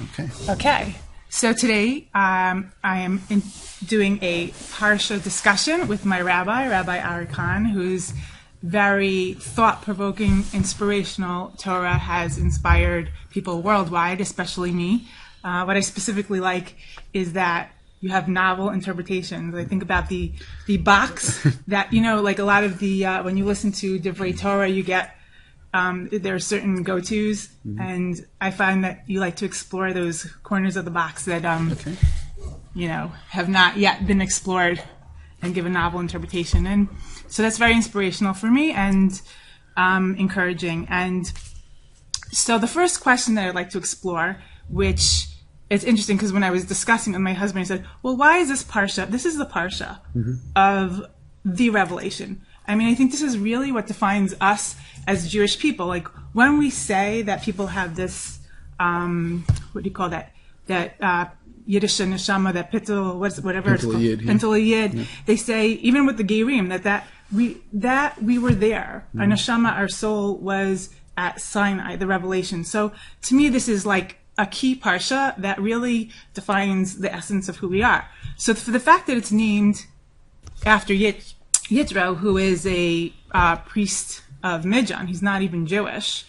Okay. Okay. So today I am doing a parsha discussion with my rabbi, Rabbi Ari Kahn, who's very thought-provoking, inspirational. Torah has inspired people worldwide, especially me. What I specifically like is that you have novel interpretations. I think about the box that, like a lot of the, when you listen to Divrei Torah, you get, there are certain go-tos, and I find that you like to explore those corners of the box that, have not yet been explored and give a novel interpretation. And so that's very inspirational for me and encouraging. And so the first question that I'd like to explore, which it's interesting because when I was discussing with my husband, he said, well, why is this parsha? This is the parsha of the Revelation. I mean, I think this is really what defines us as Jewish people. Like when we say that people have this, what do you call that? That Yiddish neshama, that whatever it's called, Pintel Yid. Yeah. They say, even with the Gerim, that we were there. Our neshama, our soul was at Sinai, the Revelation. So to me, this is like a key parsha that really defines the essence of who we are. So for the fact that it's named after Yitro, who is a priest of Midian, he's not even Jewish,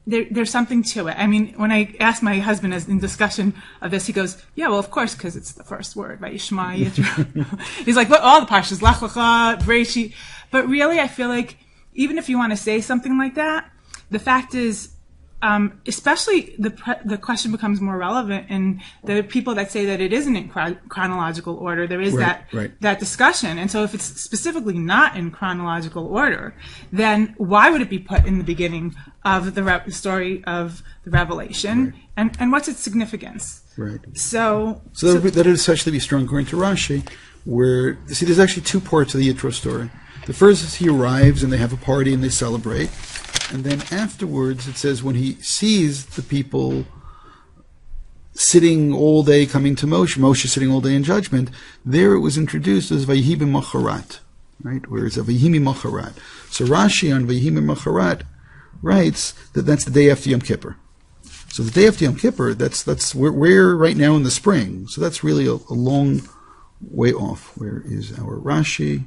there's something to it. I mean, when I asked my husband in discussion of this, he goes, yeah, well, of course, because it's the first word, right? Yishma, Yitro. He's like, all the parshas, Lach Lecha, Bereshit. But really, I feel like even if you want to say something like that, the fact is, especially the question becomes more relevant in the people that say that it isn't in chronological order. There is that discussion. And so if it's specifically not in chronological order, then why would it be put in the beginning of the story of the Revelation? Right. And what's its significance? Right. So that would essentially be strong according to Rashi, where, you see, there's actually two parts of the Yitro story. The first is he arrives and they have a party and they celebrate. And then afterwards, it says when he sees the people sitting all day coming to Moshe sitting all day in judgment, there it was introduced as Vayhi b'Macharat, right? Whereas a Vayhi Macharat. So Rashi on Vayhi Macharat writes that that's the day after Yom Kippur. So the day after Yom Kippur, we're right now in the spring. So that's really a long way off. Where is our Rashi?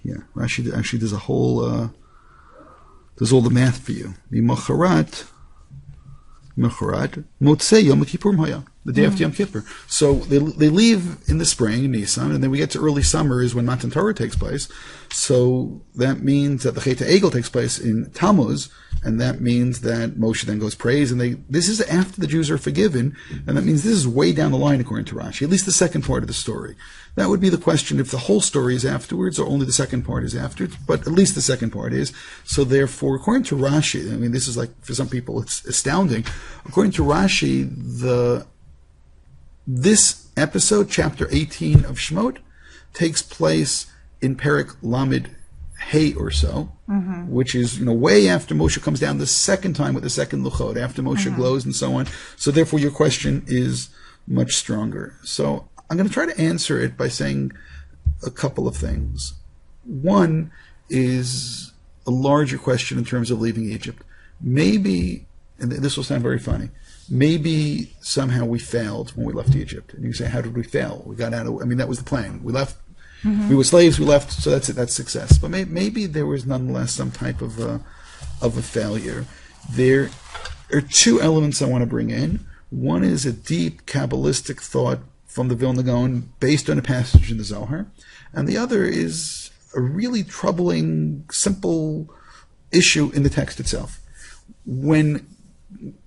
Yeah, Rashi actually does does all the math for you. Macharat, Motzei Yom Kippurim Haya, the day after Yom Kippur. So they leave in the spring, in Nisan, and then we get to early summer is when Matan Torah takes place. So that means that the Chet HaEgel takes place in Tammuz, and that means that Moshe then goes praise, and this is after the Jews are forgiven, and that means this is way down the line according to Rashi, at least the second part of the story. That would be the question if the whole story is afterwards or only the second part is afterwards, but at least the second part is. So therefore, according to Rashi, I mean, this is like, for some people, it's astounding. According to Rashi, this episode, chapter 18 of Shemot, takes place in Perek Lamed Hay or so, which is way after Moshe comes down the second time with the second Luchot, after Moshe glows and so on. So therefore your question is much stronger. So I'm going to try to answer it by saying a couple of things. One is a larger question in terms of leaving Egypt. Maybe, and this will sound very funny, maybe somehow we failed when we left Egypt. And you say, how did we fail? We got out of, that was the plan. We left. We were slaves, we left, so that's it, that's success. But maybe there was nonetheless some type of a failure. There are two elements I want to bring in. One is a deep Kabbalistic thought from the Vilna Gaon based on a passage in the Zohar, and the other is a really troubling, simple issue in the text itself. When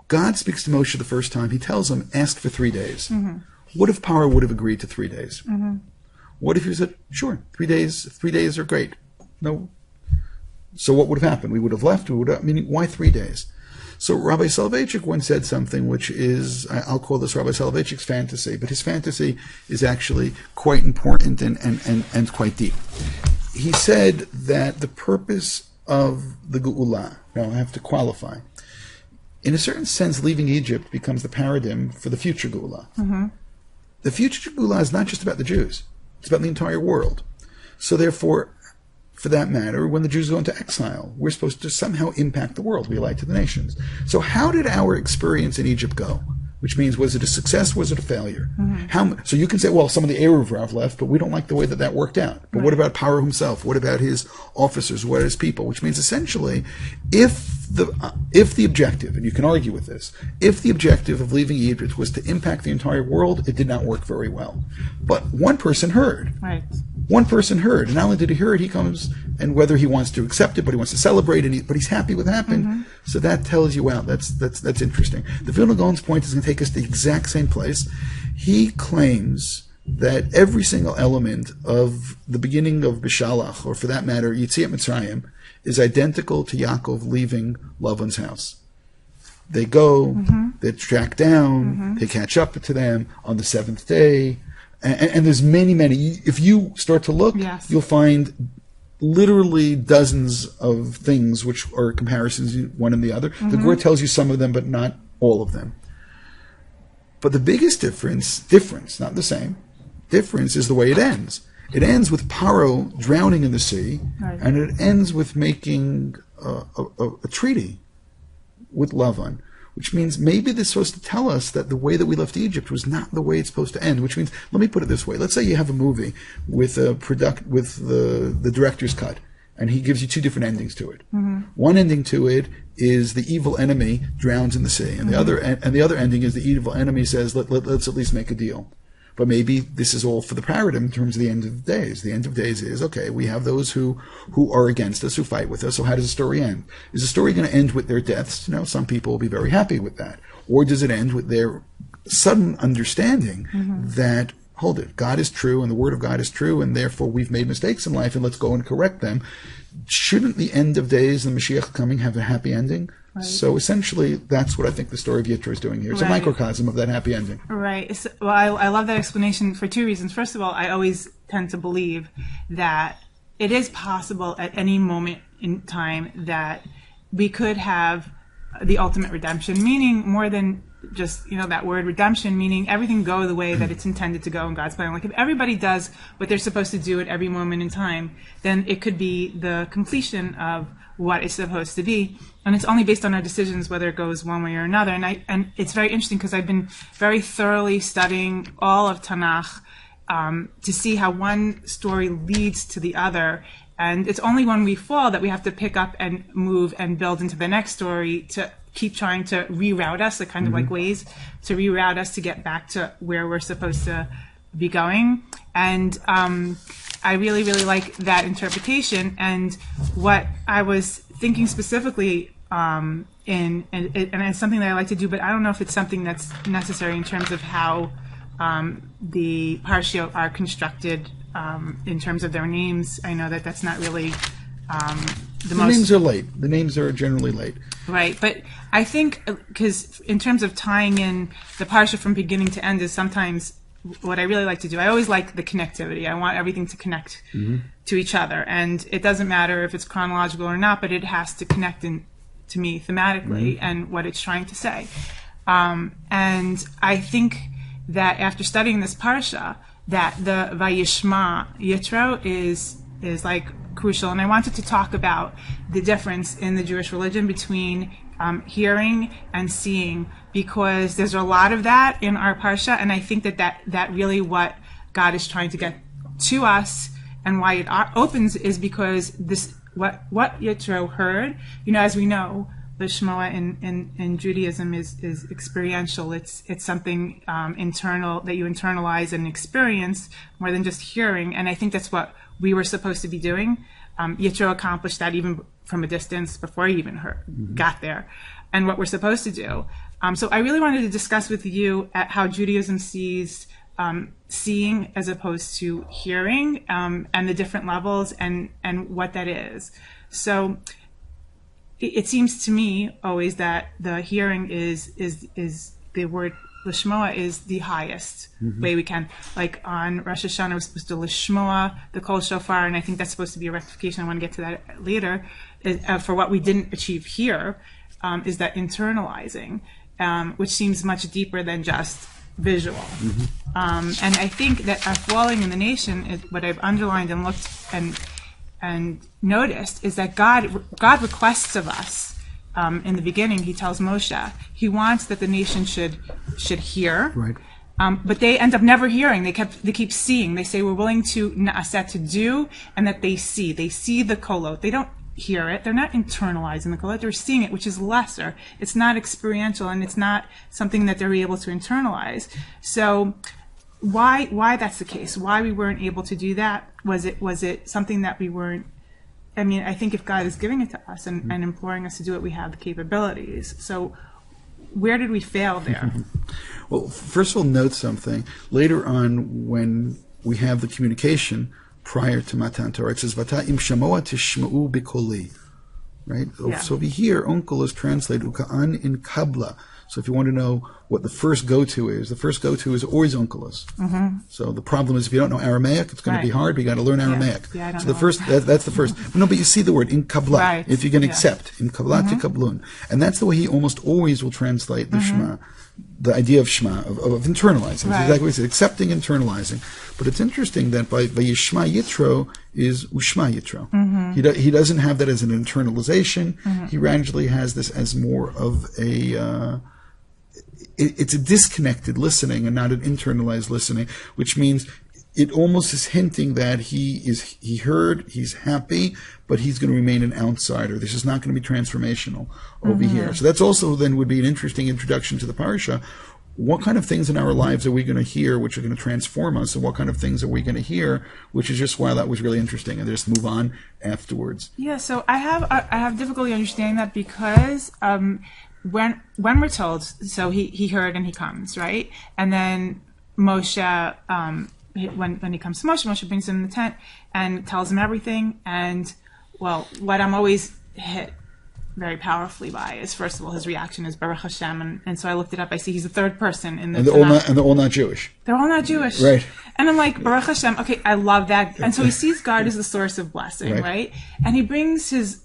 God speaks to Moshe the first time, he tells him, ask for 3 days. What if Paro would have agreed to 3 days? What if he said, sure, 3 days, 3 days are great? No. So what would have happened? We would have left. Why 3 days? So Rabbi Soloveitchik once said something which is, I'll call this Rabbi Soloveitchik's fantasy, but his fantasy is actually quite important and quite deep. He said that the purpose of the Geula, now I have to qualify, in a certain sense, leaving Egypt becomes the paradigm for the future Geula. The future Geula is not just about the Jews. It's about the entire world. So therefore, for that matter, when the Jews go into exile. We're supposed to somehow impact the world, be a light to the nations. So how did our experience in Egypt go? Which means, was it a success, was it a failure? So you can say, well, some of the Eruv Rav left, but we don't like the way that worked out. But what about Paro himself? What about his officers? What about his people? Which means, essentially, if the objective, and you can argue with this, if the objective of leaving Egypt was to impact the entire world, it did not work very well. But one person heard. Right. One person heard, and not only did he hear it, he comes, and whether he wants to accept it, but he wants to celebrate it, but he's happy with what happened. So that tells you, wow, that's interesting. The Vilna Gaon's point is going to take us to the exact same place. He claims that every single element of the beginning of Bishalach, or for that matter, Yitziat Mitzrayim, is identical to Yaakov leaving Lavan's house. They go, they're tracked down, they catch up to them on the seventh day, and there's many. If you start to look, you'll find literally dozens of things which are comparisons one and the other. The Gemara tells you some of them, but not all of them. But the biggest difference, not the same, difference is the way it ends. It ends with Paro drowning in the sea, and it ends with making a treaty with Lavan, which means maybe they're supposed to tell us that the way that we left Egypt was not the way it's supposed to end. Which means, let me put it this way: let's say you have a movie with the director's cut, and he gives you two different endings to it. One ending to it is the evil enemy drowns in the sea, and the other ending is the evil enemy says, let's at least make a deal. But maybe this is all for the paradigm in terms of the end of days. The end of days is, okay, we have those who are against us, who fight with us, so how does the story end? Is the story going to end with their deaths? Some people will be very happy with that. Or does it end with their sudden understanding that, hold it, God is true and the Word of God is true, and therefore we've made mistakes in life and let's go and correct them? Shouldn't the end of days and the Mashiach coming have a happy ending? Right. So essentially, that's what I think the story of Yitro is doing here. It's a microcosm of that happy ending. Right. Well, I love that explanation for two reasons. First of all, I always tend to believe that it is possible at any moment in time that we could have the ultimate redemption, meaning more than just, that word redemption, meaning everything go the way that it's intended to go in God's plan. Like if everybody does what they're supposed to do at every moment in time, then it could be the completion of what it's supposed to be. And it's only based on our decisions whether it goes one way or another. And it's very interesting because I've been very thoroughly studying all of Tanakh to see how one story leads to the other. And it's only when we fall that we have to pick up and move and build into the next story to keep trying to reroute us, like kind of like ways to reroute us to get back to where we're supposed to be going. And I really, really like that interpretation. And what I was thinking specifically and it's something that I like to do, but I don't know if it's something that's necessary in terms of how the Parshiyot are constructed in terms of their names. I know that that's not really the most... names are late. The names are generally late. Right, but I think, because in terms of tying in the Parsha from beginning to end is sometimes what I really like to do. I always like the connectivity. I want everything to connect to each other. And it doesn't matter if it's chronological or not, but it has to connect to me thematically and what it's trying to say. And I think that after studying this Parsha, that the Vayishma, Yitro, is like crucial. And I wanted to talk about the difference in the Jewish religion between hearing and seeing, because there's a lot of that in our Parsha, and I think that really what God is trying to get to us, and why it opens is because this what Yitro heard, as we know, the Shema in Judaism is experiential. It's something internal that you internalize and experience more than just hearing, and I think that's what we were supposed to be doing. Yitro accomplished that even from a distance before he even got there, and what we're supposed to do. So I really wanted to discuss with you how Judaism sees seeing as opposed to hearing, and the different levels and what that is. So it seems to me always that the hearing is the word Lishmoa is the highest way we can. Like on Rosh Hashanah, we're supposed to Lishmoa the Kol Shofar, and I think that's supposed to be a rectification. I want to get to that later. For what we didn't achieve here, is that internalizing, which seems much deeper than just visual. And I think that falling in the nation is what I've underlined and looked and noticed is that God requests of us. In the beginning, he tells Moshe he wants that the nation should hear, Right. But they end up never hearing. They keep seeing. They say we're willing to na'aseh, to do, and that they see. They see the kolot. They don't hear it. They're not internalizing the kolot. They're seeing it, which is lesser. It's not experiential, and it's not something that they're able to internalize. So why that's the case? Why we weren't able to do that? Was it something that we weren't? I mean, I think if God is giving it to us and imploring us to do it, we have the capabilities. So where did we fail there? Well, first of all, note something. Later on, when we have the communication prior to Matan Torah, it says, Vata im shamoa tishma'u bikoli. Right? Yeah. So over here, uncle is translated uka'an in kabla. So if you want to know what the first go-to is always unkelos. Mm-hmm. So the problem is if you don't know Aramaic, it's going to be hard, but you got to learn Aramaic. Yeah, I don't so the know. first, that's the first. No, but you see the word, in kabla, Right. if you can accept, in kabla to kablun. And that's the way he almost always will translate the Shema, the idea of Shema, of internalizing. Right. It's exactly what he said, accepting, internalizing. But it's interesting that by Yishma Yitro is Ushma Yitro. Mm-hmm. He doesn't have that as an internalization. Mm-hmm. He gradually has this as more of a... it's a disconnected listening and not an internalized listening, which means it almost is hinting that he heard, he's happy, but he's going to remain an outsider. This is not going to be transformational over here. So that's also then would be an interesting introduction to the parsha. What kind of things in our lives are we going to hear which are going to transform us, and what kind of things are we going to hear which is just, wow, that was really interesting, and just move on afterwards? Yeah, so I have difficulty understanding that because when we're told, so he heard and he comes, right? And then Moshe, when he comes to Moshe brings him in the tent and tells him everything. And, well, what I'm always hit very powerfully by is, first of all, his reaction is Baruch Hashem. And so I looked it up. I see he's the third person in the Tanakh. And they're all not Jewish. They're all not Jewish. Right. And I'm like, Baruch Hashem, okay, I love that. And so he sees God as the source of blessing, right? And he brings his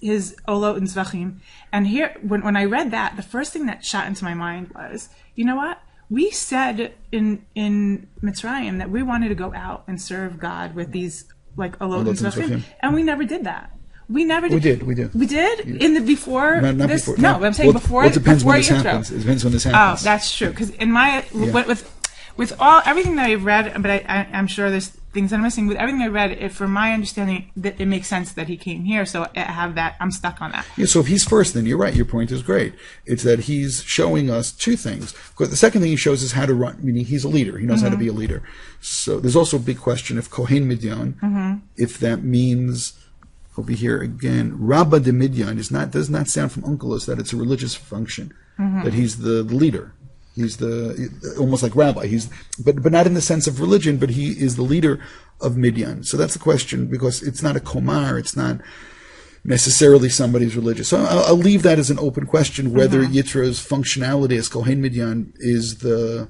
Olot and Zvachim. And here, when I read that, the first thing that shot into my mind was, you know what? We said in Mitzrayim that we wanted to go out and serve God with these, like, Olot and Zvachim. And we never did that. We never did. We did. We did? Yeah. In the before? Not this? before. No, I'm saying before. Well, it depends when this Yitro. happens. It depends when this happens. Oh, that's true. Because in my with everything that I've read, but I'm sure there's things that I'm missing. With everything I read, from my understanding, that it makes sense that he came here. So I have that. I'm stuck on that. Yeah. So if he's first, then you're right. Your point is great. It's that he's showing us two things. Because the second thing he shows is how to run. Meaning he's a leader. He knows how to be a leader. So there's also a big question of Kohen Midyan, if that means. Over here again, Rabba de Midyan does not sound from Unkelos that it's a religious function, that he's the leader. He's almost like rabbi. But not in the sense of religion, but he is the leader of Midyan. So that's the question, because it's not a komar, it's not necessarily somebody's religious. So I'll leave that as an open question, whether Yitro's functionality as Kohen Midyan is a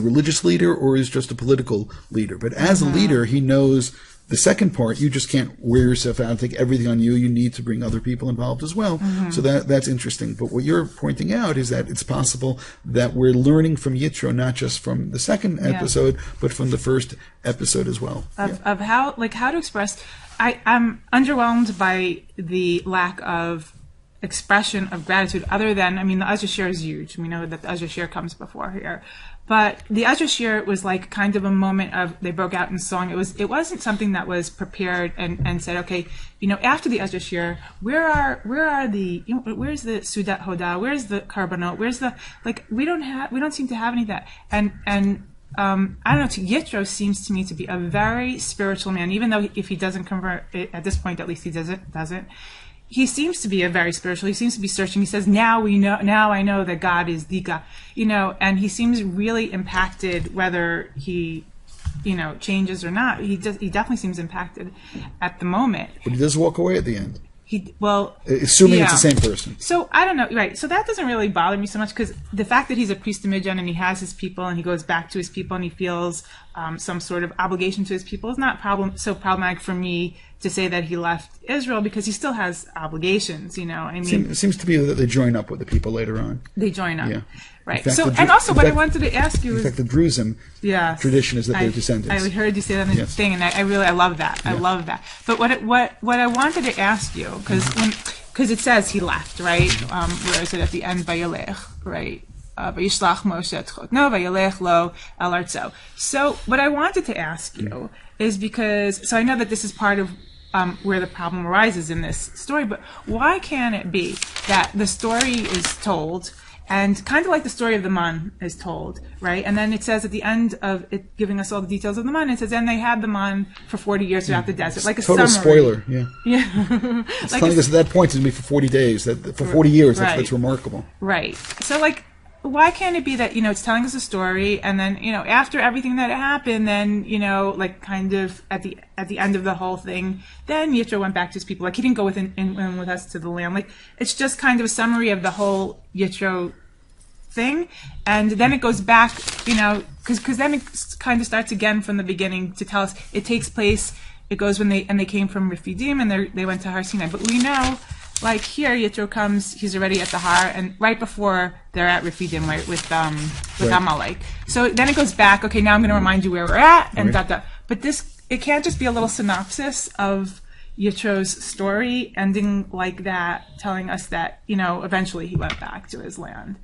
religious leader or is just a political leader. But as a leader, he knows the second part, you just can't wear yourself out and take everything on you. You need to bring other people involved as well. So that's interesting. But what you're pointing out is that it's possible that we're learning from Yitro, not just from the second episode, but from the first episode as well. Of how to express. I'm underwhelmed by the lack of expression of gratitude, other than, the Ezra Shir is huge. We know that the Ezra Shir comes before here. But the Ezra Shir was like kind of a moment of, they broke out in song. It wasn't something that was prepared and said, okay, after the Ezra Shir, where's the Sudat Hoda? Where's the Karbanot? Where's the, we don't seem to have any of that. And I don't know, Yitro seems to me to be a very spiritual man, even though if he doesn't convert, at this point at least he doesn't. He seems to be a very spiritual. He seems to be searching. He says, now I know that God is the God, and he seems really impacted, whether he, changes or not. He definitely seems impacted at the moment. But he does walk away at the end. Assuming it's the same person. So I don't know, right? So that doesn't really bother me so much, because the fact that he's a priest of Midian and he has his people and he goes back to his people and he feels some sort of obligation to his people. It's not so problematic for me to say that he left Israel because he still has obligations, I mean, It seems to be that they join up with the people later on. They join up. Yeah. Right. Fact, So, and also what I wanted to ask you in is... fact, the Druzim tradition is that they're descendants. I heard you say that in the thing, and I love that. I love that. But what I wanted to ask you, because it says he left, right? Where is it at the end? Vayelech, right? Vayishlach Moshe et chotno, vayelech lo el artzo. So what I wanted to ask you is because, so I know that this is part of where the problem arises in this story, but why can't it be that the story is told, and kind of like the story of the man is told, right? And then it says at the end of it, giving us all the details of the man, it says, and they had the man for 40 years throughout the desert, like a total summary. Spoiler, yeah. Yeah. It's telling us at that point it's going to be for 40 days, for 40 years. That's remarkable. Right. So, why can't it be that, it's telling us a story, and then, after everything that happened, then, kind of at the end of the whole thing, then Yitro went back to his people. He didn't go with us to the land. It's just kind of a summary of the whole Yitro thing, and then it goes back, because then it kind of starts again from the beginning to tell us it takes place. It goes when they came from Refidim, and they went to Har Sinai. But we know, here, Yitro comes, he's already at the Har, and right before they're at Refidim, right, with Amalek. So then it goes back, okay, now I'm going to remind you where we're at, and But it can't just be a little synopsis of Yitro's story ending like that, telling us that, eventually he went back to his land.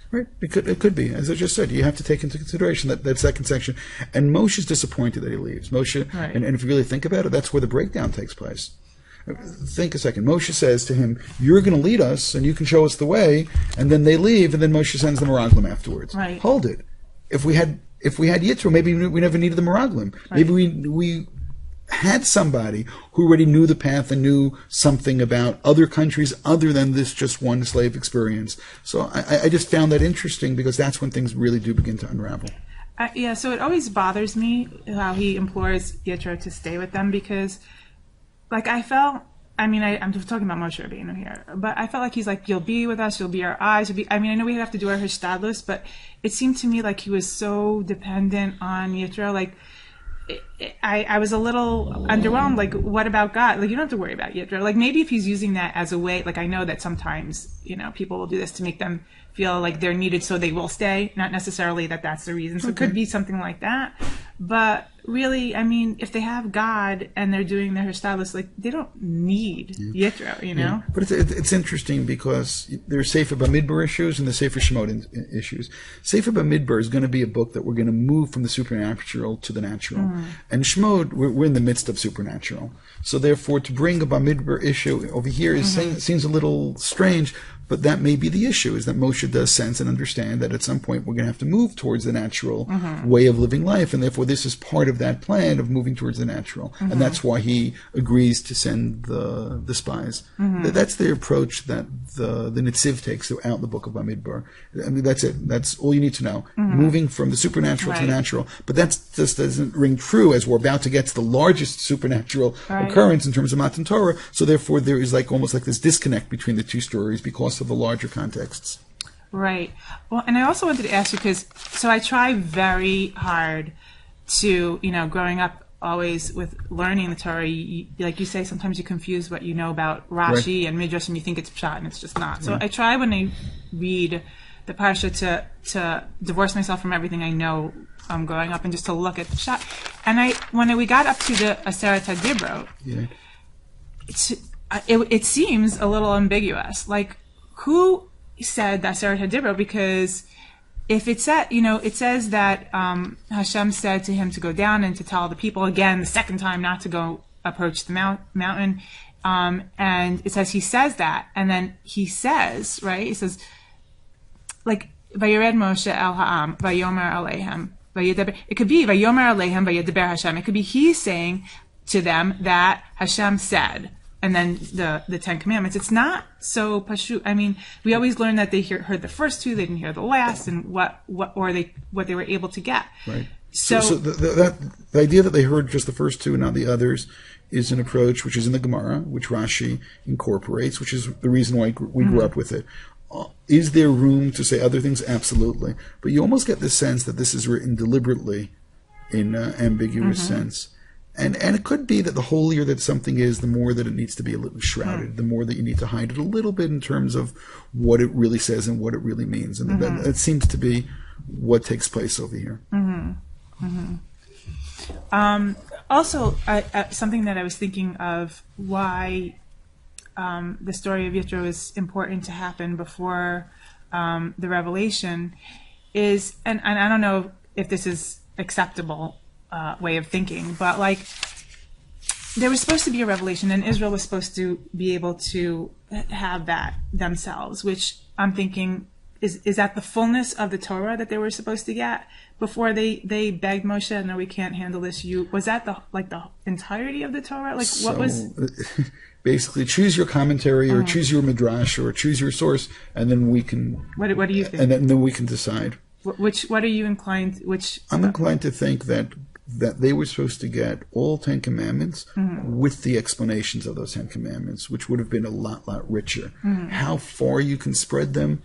Right, it could be. As I just said, you have to take into consideration that second section. And Moshe's disappointed that he leaves. Moshe, right. and if you really think about it, that's where the breakdown takes place. Think a second. Moshe says to him, "You're going to lead us, and you can show us the way." And then they leave, and then Moshe sends the Meraglim afterwards. Right. Hold it. If we had Yitro, maybe we never needed the Meraglim. Right. Maybe we had somebody who already knew the path and knew something about other countries other than this just one slave experience. So I just found that interesting because that's when things really do begin to unravel. So it always bothers me how he implores Yitro to stay with them because, I'm talking about Moshe Rabbeinu here, but I felt like he's like, you'll be with us, you'll be our eyes. I know we have to do our hishtadlus, but it seemed to me like he was so dependent on Yitro, I was a little underwhelmed. What about God? You don't have to worry about Yitro. Maybe if he's using that as a way, I know that sometimes, people will do this to make them feel like they're needed so they will stay. Not necessarily that that's the reason. So It could be something like that. But really, if they have God and they're doing their hishtadlus, they don't need Yitro, Yeah. But it's interesting because there's Sefer Bamidbar issues and the Sefer Shemot issues. Sefer Bamidbar is going to be a book that we're going to move from the supernatural to the natural. And Shemot, we're in the midst of supernatural. So therefore, to bring a Bamidbar issue over here seems a little strange. But that may be the issue, is that Moshe does sense and understand that at some point we're going to have to move towards the natural way of living life, and therefore this is part of that plan of moving towards the natural. And that's why he agrees to send the spies. That's the approach that the Nitziv takes throughout the book of Bamidbar. That's it. That's all you need to know. Moving from the supernatural to the natural. But that just doesn't ring true as we're about to get to the largest supernatural occurrence in terms of Matan Torah. So therefore there is almost like this disconnect between the two stories because of the larger contexts. Right. Well, and I also wanted to ask you so I try very hard to, growing up always with learning the Torah, like you say, sometimes you confuse what you know about Rashi and Midrash and you think it's Pshat and it's just not. So I try when I read the Parsha to divorce myself from everything I know growing up and just to look at the Pshat. And when we got up to the Aseret HaDibrot, it seems a little ambiguous. Who said that Aseret HaDibrot? Because if it said, it says that Hashem said to him to go down and to tell the people again the second time not to go approach the mountain, and it says he says that, and then he says, right? He says, Vayered Moshe el ha'am, Vayomer aleihem, Vayedaber. It could be Vayomer aleihem, Vayedaber Hashem. It could be he saying to them that Hashem said. And then the Ten Commandments. It's not so pashut. We always learn that they heard the first two, they didn't hear the last, and what they were able to get. Right. So the idea that they heard just the first two and not the others is an approach which is in the Gemara, which Rashi incorporates, which is the reason why we grew up with it. Is there room to say other things? Absolutely. But you almost get the sense that this is written deliberately in ambiguous sense. And it could be that the holier that something is, the more that it needs to be a little shrouded, the more that you need to hide it a little bit in terms of what it really says and what it really means. And that seems to be what takes place over here. Also, something that I was thinking of, why the story of Yitro is important to happen before the revelation is, and I don't know if this is acceptable way of thinking, but like there was supposed to be a revelation and Israel was supposed to be able to have that themselves, which I'm thinking is that the fullness of the Torah that they were supposed to get before they begged Moshe, no, we can't handle this. Was that the entirety of the Torah? Like what was basically choose your commentary or choose your midrash or choose your source, and then we can. What do you think? And then we can decide. What are you inclined? I'm inclined to think that they were supposed to get all 10 Commandments with the explanations of those 10 Commandments, which would have been a lot richer. How far you can spread them,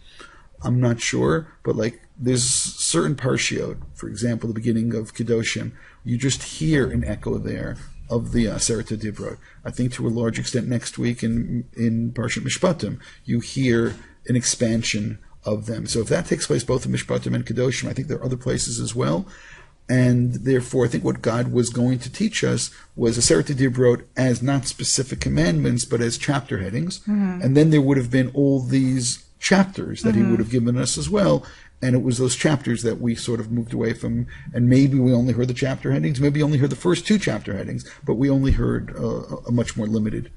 I'm not sure, but like there's certain parshiot, for example, the beginning of Kedoshim, you just hear an echo there of the Aseret Divrot. I think to a large extent next week in Parshat Mishpatim, you hear an expansion of them. So if that takes place both in Mishpatim and Kedoshim, I think there are other places as well. And therefore, I think what God was going to teach us was Aseret Divrot as not specific commandments, but as chapter headings. And then there would have been all these chapters that he would have given us as well. And it was those chapters that we sort of moved away from. And maybe we only heard the chapter headings. Maybe only heard the first 2 chapter headings, but we only heard a much more limited.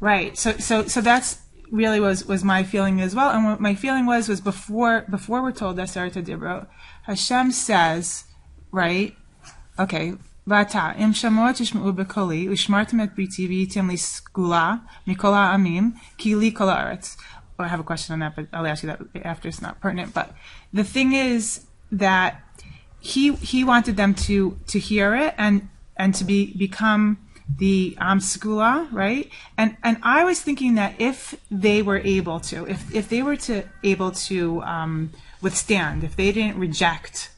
Right. So that's really was my feeling as well. And what my feeling was before we're told that Aseret Divrot, Hashem says, right? Okay. Vata im shamot tishma'u b'koli u'shmartem et briti v'yitim li skula mikol ha'amim ki li kol ha'aretz. I have a question on that, but I'll ask you that after. It's not pertinent. But the thing is that he wanted them to hear it and to become the skula, right? And I was thinking that if they were able to, if they were able to withstand, if they didn't reject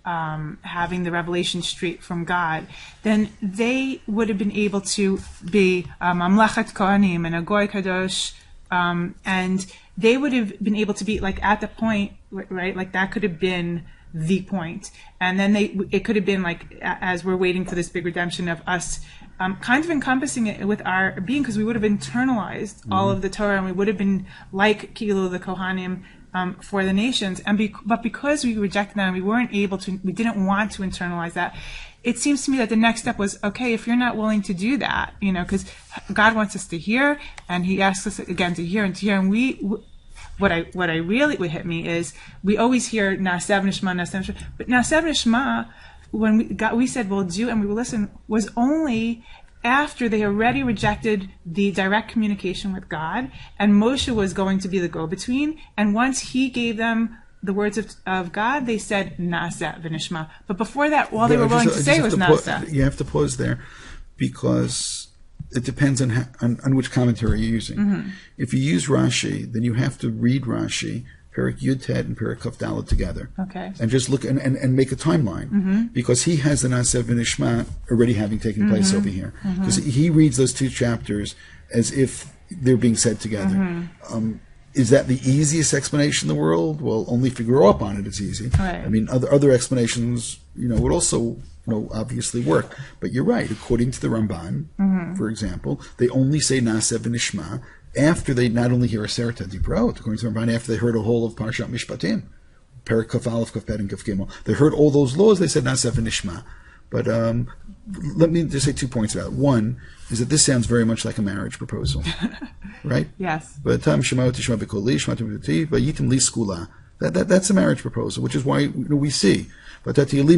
having the revelation straight from God, then they would have been able to be mamlechet kohanim and a goy kadosh. And they would have been able to be like at the point, right? Like that could have been the point. And then it could have been like, as we're waiting for this big redemption of us, kind of encompassing it with our being, because we would have internalized all of the Torah and we would have been like Kilu, the Kohanim, for the nations. But because we rejected them, we didn't want to internalize that. It seems to me that the next step was, okay, if you're not willing to do that, because God wants us to hear, and He asks us again to hear and to hear, and what I really would hit me is we always hear Na'aseh v'nishma, Na'aseh v'nishma, but Na'aseh v'nishma, when we said we'll do and we will listen, was only after they already rejected the direct communication with God, and Moshe was going to be the go-between, and once he gave them the words of God, they said Na'aseh v'nishma. But before that, all they were willing to say was Na'aseh. You have to pause there, because it depends on which commentary you're using. If you use Rashi, then you have to read Rashi, Perek Yud Tet and Perek Kaf Dalet together. Okay. And just look and make a timeline, because he has the Na'aseh v'nishma already having taken place over here. Because he reads those 2 chapters as if they're being said together. Is that the easiest explanation in the world? Well, only if you grow up on it, it's easy. Right. I mean, other explanations, would also, obviously work. But you're right. According to the Ramban, for example, they only say Na'aseh v'nishma after they not only hear Aseret Divrot, according to the Ramban, after they heard a whole of Parshat Mishpatim, Perek Kaf Aleph, Kaf Bet, and Kaf Gimel. They heard all those laws. They said Na'aseh v'nishma. But let me just say 2 points about it. One is that this sounds very much like a marriage proposal, right? Yes. That's a marriage proposal, which is why we see. But it's right.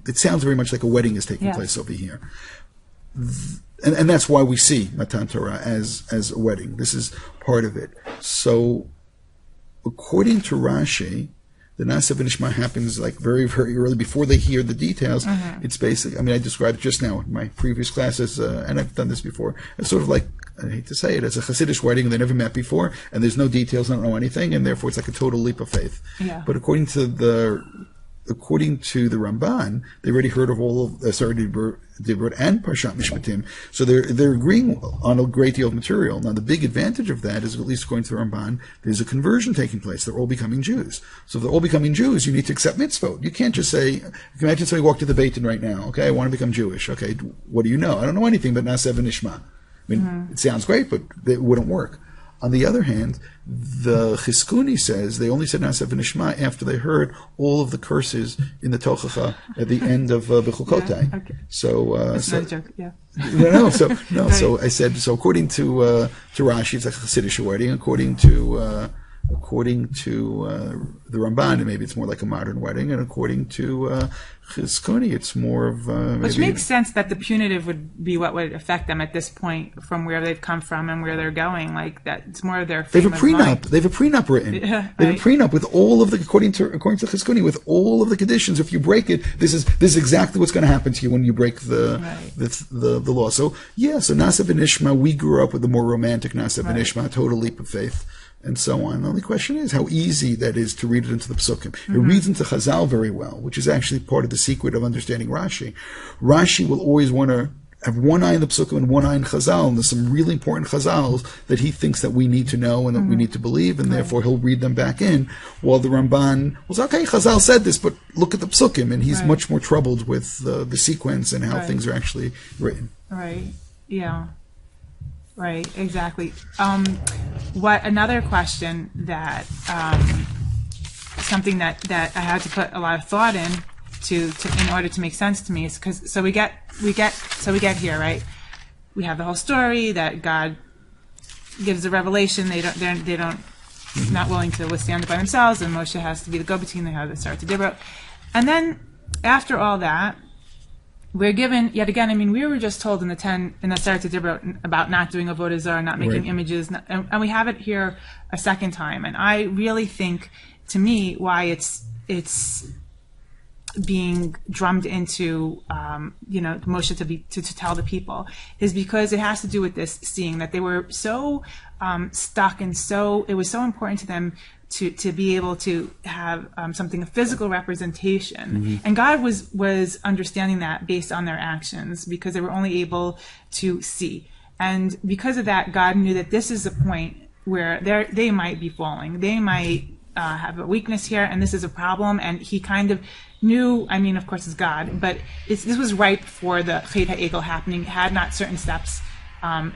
It sounds very much like a wedding is taking place over here, and that's why we see Matan Torah as a wedding. This is part of it. So, according to Rashi, the Na'aseh v'nishma happens like very, very early before they hear the details. It's basically, I described it just now in my previous classes, and I've done this before. It's sort of like, I hate to say it, as a Hasidic wedding, and they never met before, and there's no details, they don't know anything, and therefore it's like a total leap of faith. Yeah. But according to the according to the Ramban, they already heard of all of Dibrot and Parshat Mishpatim, so they're agreeing on a great deal of material. Now, the big advantage of that is, at least according to the Ramban, there's a conversion taking place. They're all becoming Jews. So if they're all becoming Jews, you need to accept mitzvot. You can't just say, you can imagine somebody walked to the Beit Din right now, okay, I want to become Jewish. Okay, what do you know? I don't know anything but Naaseh v'Nishma. I mean, it sounds great, but it wouldn't work. On the other hand, the Chizkuni says they only said Naaseh v'Nishma after they heard all of the curses in the Tochacha at the end of B'chukotai. Yeah, okay. So, That's not a joke, yeah. No. Right. So I said, so according to Rashi, it's a Chassidish wording. According to the Ramban, and maybe it's more like a modern wedding, and according to Chizkuni, it's more of which makes sense that the punitive would be what would affect them at this point, from where they've come from and where they're going. Like that, it's more of their. They have a prenup. They have a prenup written. Yeah, they have a prenup with all of the according to Chizkuni, with all of the conditions. If you break it, this is exactly what's going to happen to you when you break the law. So so Naaseh v'Nishma, we grew up with the more romantic Naaseh v'Nishma, total leap of faith, and so on. The only question is how easy that is to read it into the Psukim. It reads into Chazal very well, which is actually part of the secret of understanding Rashi. Rashi will always want to have one eye in the Psukim and one eye in Chazal, and there's some really important Chazals that he thinks that we need to know and that we need to believe, and therefore he'll read them back in, while the Ramban will say, okay, Chazal said this, but look at the Psukim, and he's much more troubled with the sequence and how things are actually written. Right, yeah. Right, exactly. What another question that something that I had to put a lot of thought in in order to make sense to me is because we get here, right? We have the whole story that God gives a revelation. They don't not willing to withstand it by themselves, and Moshe has to be the go-between. They have to start to Dibrot, and then after all that, we're given, yet again, I mean, we were just told in the Start to Dibrot about not doing avodah zarah, not making images, and we have it here a second time. And I really think, to me, why it's being drummed into, Moshe to tell the people, is because it has to do with this seeing that they were so stuck, and it was so important to them to be able to have something, a physical representation. And God was understanding that based on their actions, because they were only able to see. And because of that, God knew that this is a point where they might be falling. They might have a weakness here, and this is a problem. And he kind of knew, I mean, of course it's God, but this was right before the Chet HaEgel happening, had not certain steps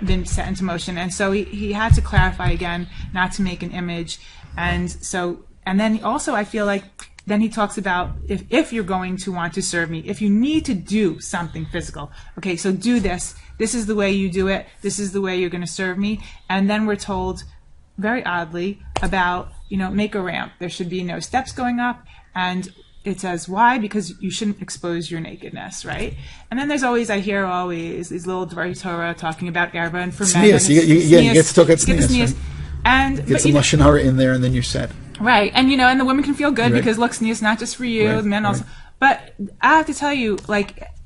been set into motion. And so he had to clarify again not to make an image. And then also I feel like then he talks about if you're going to want to serve me, if you need to do something physical, okay, so do this. This is the way you do it. This is the way you're going to serve me. And then we're told, very oddly, about, make a ramp. There should be no steps going up. And it says, why? Because you shouldn't expose your nakedness, right? And then I hear always these little Dvar Torah talking about erba and for men. Sneas. You get to talk about sneas. Right? And get some Lashon Hara in there, and then you're set. Right, and and the women can feel good because look, sneas not just for you, the men also. But I have to tell you,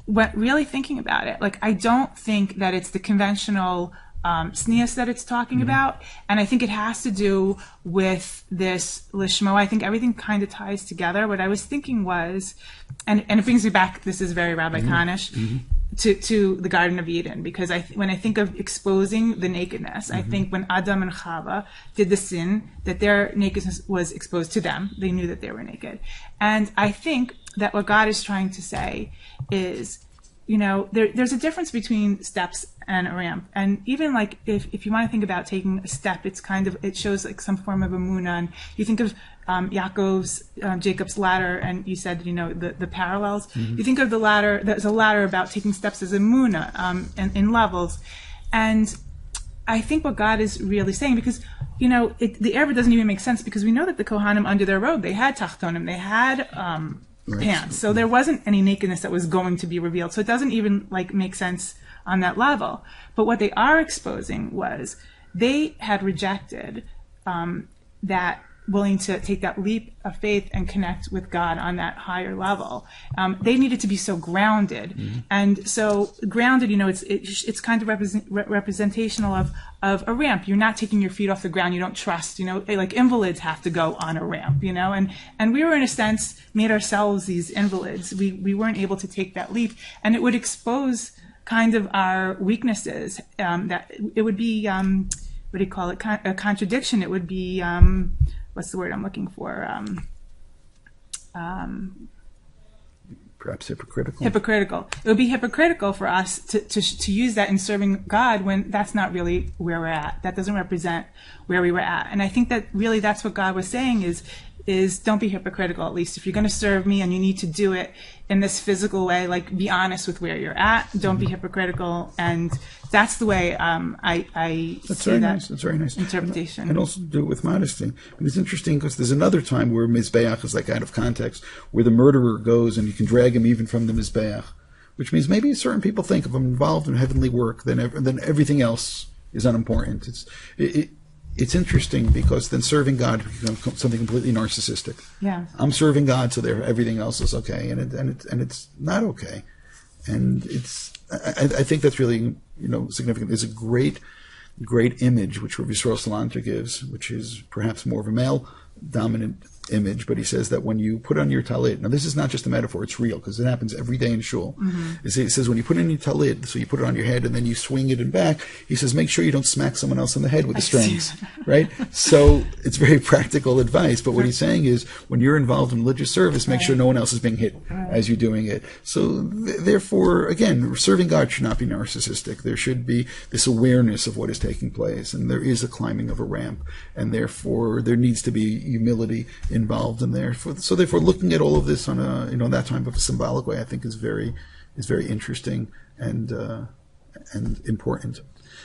really thinking about it, I don't think that it's the conventional sneas that it's talking about, and I think it has to do with this lishmo. I think everything kind of ties together. What I was thinking was, and it brings me back. This is very Rabbi Kahnish. To the Garden of Eden, because when I think of exposing the nakedness, I think when Adam and Chava did the sin, that their nakedness was exposed to them. They knew that they were naked. And I think that what God is trying to say is, there's a difference between steps and a ramp. And even if you want to think about taking a step, it shows some form of emunah. And you think of Jacob's ladder, and you said, the parallels. You think of the ladder, there's a ladder about taking steps as emunah, and in levels. And I think what God is really saying, because, the erba doesn't even make sense, because we know that the Kohanim under their robe, they had tachtonim, they had, pants. So there wasn't any nakedness that was going to be revealed. So it doesn't even make sense on that level. But what they are exposing was they had rejected that willing to take that leap of faith and connect with God on that higher level. They needed to be so grounded, and so grounded. It's kind of representational of a ramp. You're not taking your feet off the ground. You don't trust. Like invalids have to go on a ramp. And we were in a sense made ourselves these invalids. We weren't able to take that leap, and it would expose kind of our weaknesses. That it would be what do you call it? A contradiction. It would be what's the word I'm looking for? Perhaps hypocritical. Hypocritical. It would be hypocritical for us to use that in serving God when that's not really where we're at. That doesn't represent where we were at. And I think that really that's what God was saying is don't be hypocritical. At least if you're going to serve me and you need to do it in this physical way, like be honest with where you're at. Don't be hypocritical. And that's the way I that's see very that nice. That's very nice interpretation. And also do it with modesty. And it's interesting because there's another time where Mizbeach is like out of context, where the murderer goes and you can drag him even from the Mizbeach, which means maybe certain people think if I'm involved in heavenly work, then everything else is unimportant. It's interesting because then serving God becomes something completely narcissistic. Yeah, I'm serving God, so everything else is okay, and it's not okay. And I think that's really significant. There's a great image which Rav Yisrael Salanter gives, which is perhaps more of a male dominant image, but he says that when you put on your talit, now this is not just a metaphor, it's real because it happens every day in shul. He says when you put on your talit, so you put it on your head and then you swing it and back, he says make sure you don't smack someone else on the head with the strings, right? So it's very practical advice, but what he's saying is when you're involved in religious service, make sure no one else is being hit as you're doing it. So therefore, again, serving God should not be narcissistic. There should be this awareness of what is taking place, and there is a climbing of a ramp, and therefore there needs to be humility involved in there. So therefore, looking at all of this on that type of a symbolic way, I think is very interesting and important.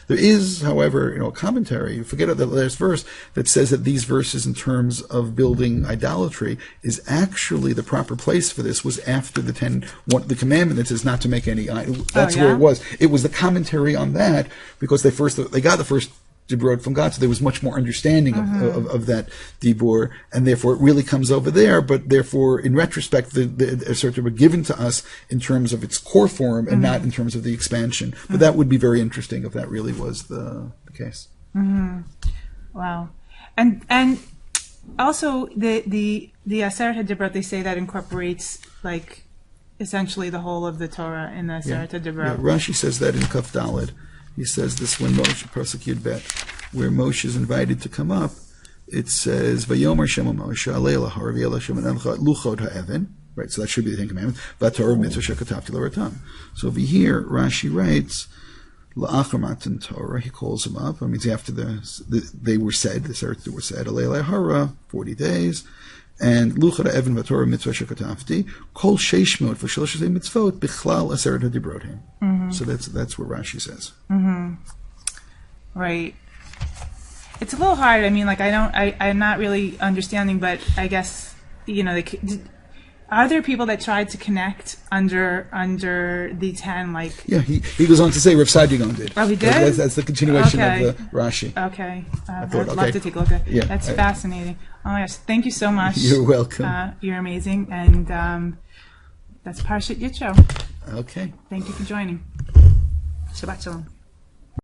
There is, however, a commentary. Forget the last verse that says that these verses, in terms of building idolatry, is actually the proper place for this. Was after the the commandment that says not to make any idol. That's where it was. It was the commentary on that because they got the first Dibrot from God, so there was much more understanding of that Dibur, and therefore it really comes over there, but therefore in retrospect the sort of were given to us in terms of its core form and not in terms of the expansion. But that would be very interesting if that really was the case. Wow. And also the Aseret HaDibrot, they say that incorporates like essentially the whole of the Torah in the Aseret HaDibrot. Yeah, Rashi says that in Kaf Daled. He says this when Moshe, prosecute bet, where Moshe is invited to come up, it says, Vayomer Shem Moshe, Alei lahar v'yel Hashem anamcha luchot ha'even, right, so that should be the Ten Commandments, V'torah mitzvah shekatavti l'ratam. So over here, Rashi writes, La'achar matan Torah, he calls him up, it means after they were said, the Aseret were said, Alei lahara, 40 days, and Luchot ha'even v'torah mitzvah shekatavti, kol sheishmot v'shalosh mitzvot bichlal Aseret HaDibrotim. So that's what Rashi says. Right. It's a little hard. I mean, like I'm not really understanding, but I guess are there people that tried to connect under the 10? Like yeah, he goes on to say Rav Sadigon did. Oh, he did. That's the continuation of the Rashi. Okay, I'd love to take a look at. Yeah, that's fascinating. Oh my gosh, thank you so much. You're welcome. You're amazing, and that's Parshat Yitro. Okay. Thank you for joining. Shabbat Shalom.